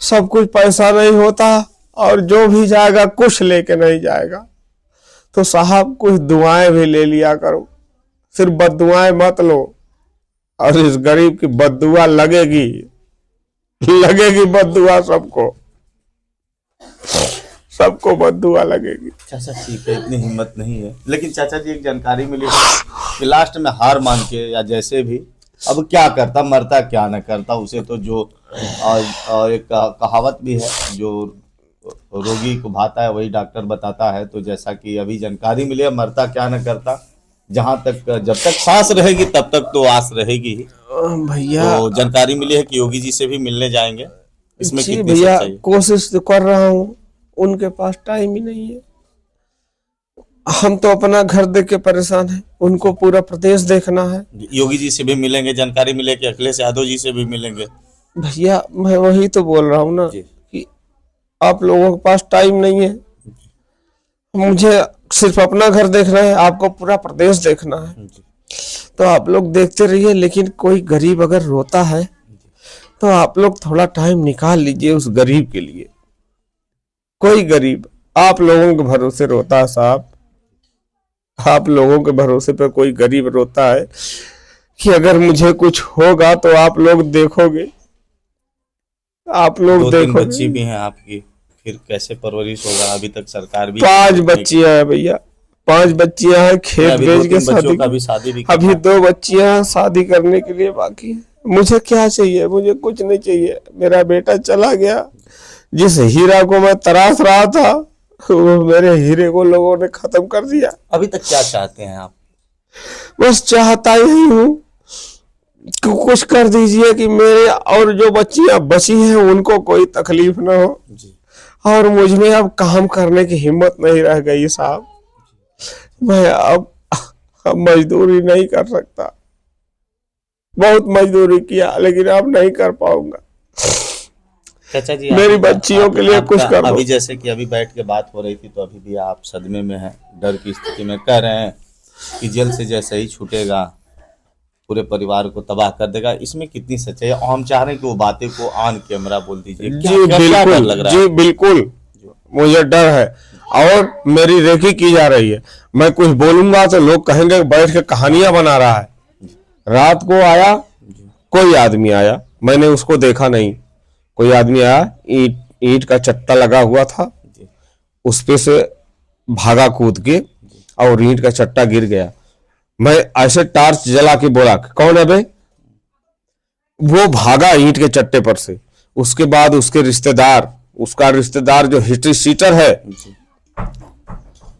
सब कुछ पैसा नहीं होता और जो भी जाएगा कुछ लेके नहीं जाएगा। तो साहब कुछ दुआएं भी ले लिया करो, सिर्फ बद्दुआएं मत लो। और इस गरीब की बद्दुआ लगेगी बद्दुआ, सबको बद्दुआ लगेगी। चाचा ठीक है, इतनी हिम्मत नहीं है। लेकिन चाचा जी एक जानकारी मिली कि लास्ट में हार मान के या जैसे भी अब क्या करता, मरता क्या न करता, उसे तो जो और एक कहावत भी है, जो रोगी को भाता है वही डॉक्टर बताता है। तो जैसा कि अभी जानकारी मिली है, मरता क्या न करता, जहां तक जब तक सांस रहेगी तब तक तो आस रहेगी ही। भैया तो जानकारी मिली है कि योगी जी से भी मिलने जाएंगे, इसमें जी कितनी भैया सच्चाई है? कोशिश तो कर रहा हूँ, उनके पास टाइम ही नहीं है। हम तो अपना घर देख के परेशान हैं, उनको पूरा प्रदेश देखना है। योगी जी से भी मिलेंगे, जानकारी मिले कि अखिलेश यादव जी से भी मिलेंगे। भैया मैं वही तो बोल रहा हूँ ना कि आप लोगों के पास टाइम नहीं है, मुझे सिर्फ अपना घर देखना है, आपको पूरा प्रदेश देखना है। तो आप लोग देखते रहिए, लेकिन कोई गरीब अगर रोता है तो आप लोग थोड़ा टाइम निकाल लीजिए उस गरीब के लिए। कोई गरीब आप लोगों के भरोसे रोता है साहब, आप लोगों के भरोसे पे कोई गरीब रोता है कि अगर मुझे कुछ होगा तो आप लोग देखोगे, आप लोग दो तीन देखोगे। बच्ची भी हैं आपकी, फिर कैसे परवरिश होगा? अभी तक सरकार भी 5 बच्चियां हैं भैया, 5 बच्चियां हैं, खेत अभी बेच 2-3 के बच्चों का भी शादी भी अभी करना 2 बच्चियां शादी करने के लिए बाकी है। मुझे क्या चाहिए? मुझे कुछ नहीं चाहिए। मेरा बेटा चला गया, जिस हीरा को मैं तराश रहा था वो मेरे हीरे को लोगों ने खत्म कर दिया। अभी तक क्या चाहते हैं आप? बस चाहता यही हूँ कि कुछ कर दीजिए कि मेरे और जो बच्चियां बची हैं उनको कोई तकलीफ ना हो। जी। और मुझ में अब काम करने की हिम्मत नहीं रह गई साहब, मैं अब मजदूरी नहीं कर सकता। बहुत मजदूरी किया लेकिन अब नहीं कर पाऊंगा। चाचा जी मेरी बच्चियों के लिए कुछ कर दो। अभी जैसे कि अभी बैठ के बात हो रही थी तो अभी भी आप सदमे में हैं, डर की स्थिति में, कह रहे हैं कि जेल से जैसे ही छूटेगा पूरे परिवार को तबाह कर देगा। इसमें कितनी सच्चाई है? हम चाह रहे हैं कि वो बातें को ऑन कैमरा बोल दीजिए। जी बिल्कुल, लग रहा है? जी बिल्कुल मुझे डर है और मेरी रेकी की जा रही है। मैं कुछ बोलूंगा तो लोग कहेंगे बैठ के कहानियां बना रहा है। रात को आया कोई आदमी आया, मैंने उसको देखा नहीं, कोई आदमी आया, ईंट का चट्टा लगा हुआ था, उस पे से भागा कूद के और ईंट का चट्टा गिर गया। मैं ऐसे टार्च जला के बोला कौन है बे? वो भागा ईंट के चट्टे पर से। उसके बाद उसके रिश्तेदार, उसका रिश्तेदार जो हिस्ट्री सीटर है,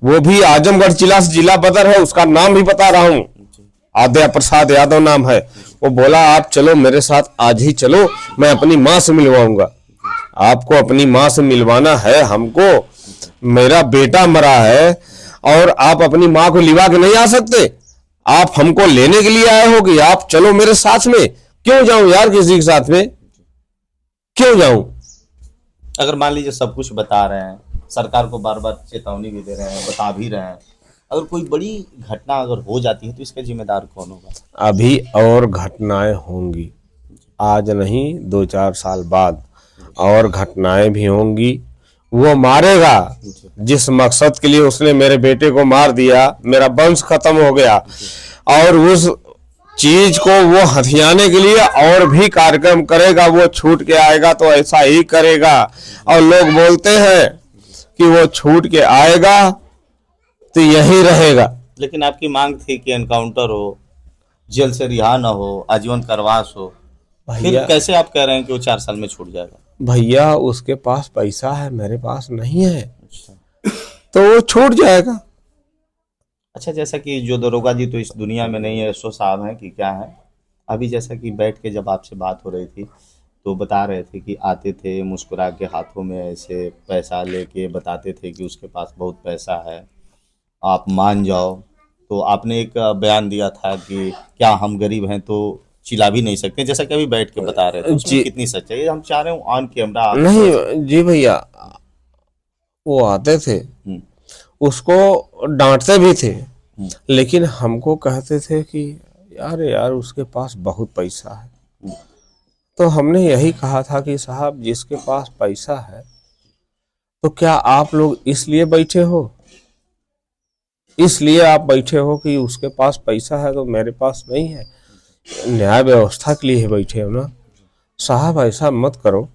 वो भी आजमगढ़ जिला से जिला बदर है, उसका नाम भी बता रहा हूं, आद्या प्रसाद यादव नाम है। वो बोला आप चलो मेरे साथ, आज ही चलो, मैं अपनी माँ से मिलवाऊंगा। आपको अपनी माँ से मिलवाना है हमको? मेरा बेटा मरा है और आप अपनी माँ को लिवा के नहीं आ सकते? आप हमको लेने के लिए आए हो कि आप चलो मेरे साथ में? क्यों जाऊं यार किसी के साथ में, क्यों जाऊं? अगर मान लीजिए सब कुछ बता रहे हैं, सरकार को बार बार चेतावनी भी दे रहे हैं, बता भी रहे हैं, अगर कोई बड़ी घटना अगर हो जाती है तो इसका जिम्मेदार कौन होगा? अभी और घटनाएं होंगी, आज नहीं 2-4 साल बाद और घटनाएं भी होंगी। वो मारेगा जिस मकसद के लिए उसने मेरे बेटे को मार दिया, मेरा वंश खत्म हो गया, और उस चीज को वो हथियाने के लिए और भी कार्यक्रम करेगा। वो छूट के आएगा तो ऐसा ही करेगा। और लोग बोलते हैं कि वो छूट के आएगा तो यही रहेगा। लेकिन आपकी मांग थी कि एनकाउंटर हो, जेल से रिहा ना हो, आजीवन कारावास हो, फिर कैसे आप कह रहे हैं कि वो 4 साल में छूट जाएगा? भैया उसके पास पैसा है, मेरे पास नहीं है। अच्छा। तो वो छूट जाएगा। अच्छा, जैसा कि जो दरोगा जी तो इस दुनिया में नहीं है, एसओ साहब हैं कि क्या है, अभी जैसा कि बैठ के जब आपसे बात हो रही थी तो बता रहे थे कि आते थे मुस्कुरा के, हाथों में ऐसे पैसा लेके बताते थे कि उसके पास बहुत पैसा है, आप मान जाओ। तो आपने एक बयान दिया था कि क्या हम गरीब हैं तो चिल्ला भी नहीं सकते, जैसा कि अभी बैठ के बता रहे थे, उसमें कितनी सच्चाई है? हम चाह रहे हैं ऑन कैमरा नहीं जी भैया, वो आते थे, उसको डांटते भी थे, लेकिन हमको कहते थे कि यार उसके पास बहुत पैसा है। तो हमने यही कहा था कि साहब जिसके पास पैसा है तो क्या आप लोग इसलिए बैठे हो, इसलिए आप बैठे हो कि उसके पास पैसा है तो मेरे पास नहीं है, न्याय व्यवस्था के लिए बैठे हो ना। साहब ऐसा मत करो,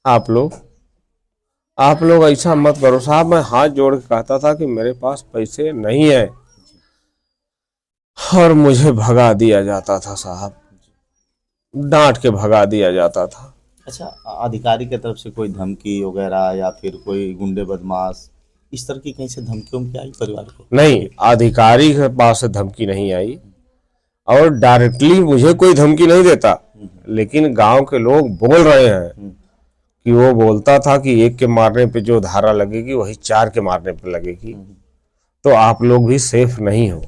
आप लोग ऐसा मत करो साहब। मैं हाथ जोड़ के कहता था कि मेरे पास पैसे नहीं है और मुझे भगा दिया जाता था साहब, डांट के भगा दिया जाता था। अच्छा, अधिकारी की तरफ से कोई धमकी वगैरह या फिर कोई गुंडे बदमाश इस तरह की कहीं से धमकी उमकी आई परिवार को? नहीं, अधिकारी के पास से धमकी नहीं आई और डायरेक्टली मुझे कोई धमकी नहीं देता, लेकिन गांव के लोग बोल रहे हैं कि वो बोलता था कि एक के मारने पे जो धारा लगेगी वही 4 के मारने पे लगेगी, तो आप लोग भी सेफ नहीं हो।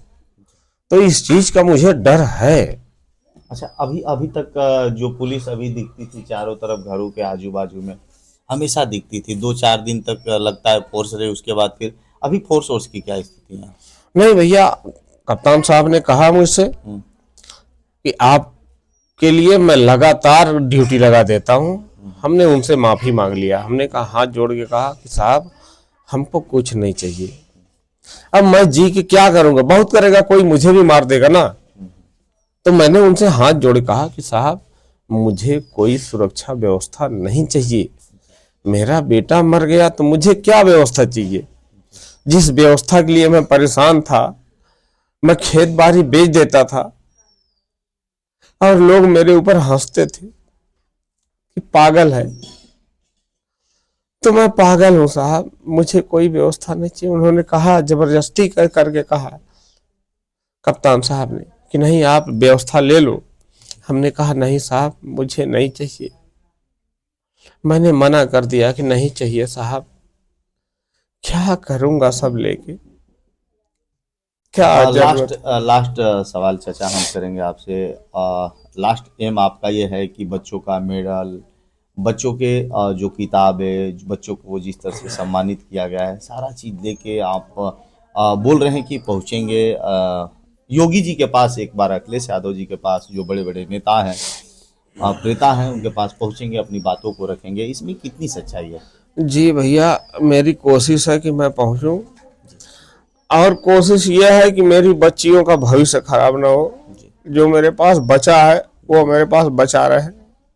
तो इस चीज का मुझे डर है। अच्छा, अभी तक जो पुलिस अभी दिखती थी चारों तरफ घरों के आजू बाजू में हमेशा दिखती थी, 2-4 दिन तक लगता है फोर्स रहे, उसके बाद फिर अभी फोर्स की क्या स्थिति है? नहीं भैया, कप्तान साहब ने कहा मुझसे कि आपके लिए मैं लगातार ड्यूटी लगा देता हूँ। हमने उनसे माफी मांग लिया, हमने कहा हाथ जोड़ के कहा कि साहब हमको कुछ नहीं चाहिए, अब मैं जी के क्या करूंगा, बहुत करेगा कोई मुझे भी मार देगा ना। तो मैंने उनसे हाथ जोड़ के कहा कि साहब मुझे कोई सुरक्षा व्यवस्था नहीं चाहिए, मेरा बेटा मर गया तो मुझे क्या व्यवस्था चाहिए। जिस व्यवस्था के लिए मैं परेशान था, मैं खेत बाड़ी बेच देता था और लोग मेरे ऊपर हंसते थे कि पागल है। तो मैं पागल हूं साहब, मुझे कोई व्यवस्था नहीं चाहिए। उन्होंने कहा, जबरदस्ती करके कहा कप्तान साहब ने कि नहीं आप व्यवस्था ले लो। हमने कहा नहीं साहब मुझे नहीं चाहिए, मैंने मना कर दिया कि नहीं चाहिए साहब, क्या करूंगा सब लेके, क्या लास्ट सवाल चाचा हम करेंगे आपसे। लास्ट एम आपका ये है कि बच्चों का मेडल, बच्चों के जो किताबें, बच्चों को जिस तरह से सम्मानित किया गया है, सारा चीज़ लेके आप बोल रहे हैं कि पहुंचेंगे योगी जी के पास, एक बार अखिलेश यादव जी के पास, जो बड़े बड़े नेता हैं प्रेता हैं, उनके पास पहुंचेंगे, अपनी बातों को रखेंगे, इसमें कितनी सच्चाई है? जी भैया, मेरी कोशिश है कि मैं पहुंचूं और कोशिश यह है कि मेरी बच्चियों का भविष्य खराब ना हो। जो मेरे पास बचा है वो मेरे पास बचा रहे,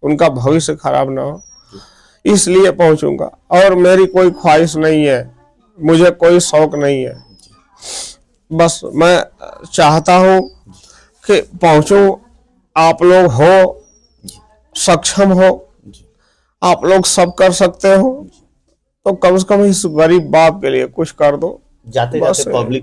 उनका भविष्य खराब ना हो, इसलिए पहुंचूंगा। और मेरी कोई ख्वाहिश नहीं है, मुझे कोई शौक नहीं है, बस मैं चाहता हूं कि पहुंचूं। आप लोग हो सक्षम हो, आप लोग सब कर सकते हो, तो कम से कम इस गरीब बाप के लिए कुछ कर दो। जाते जाते पब्लिक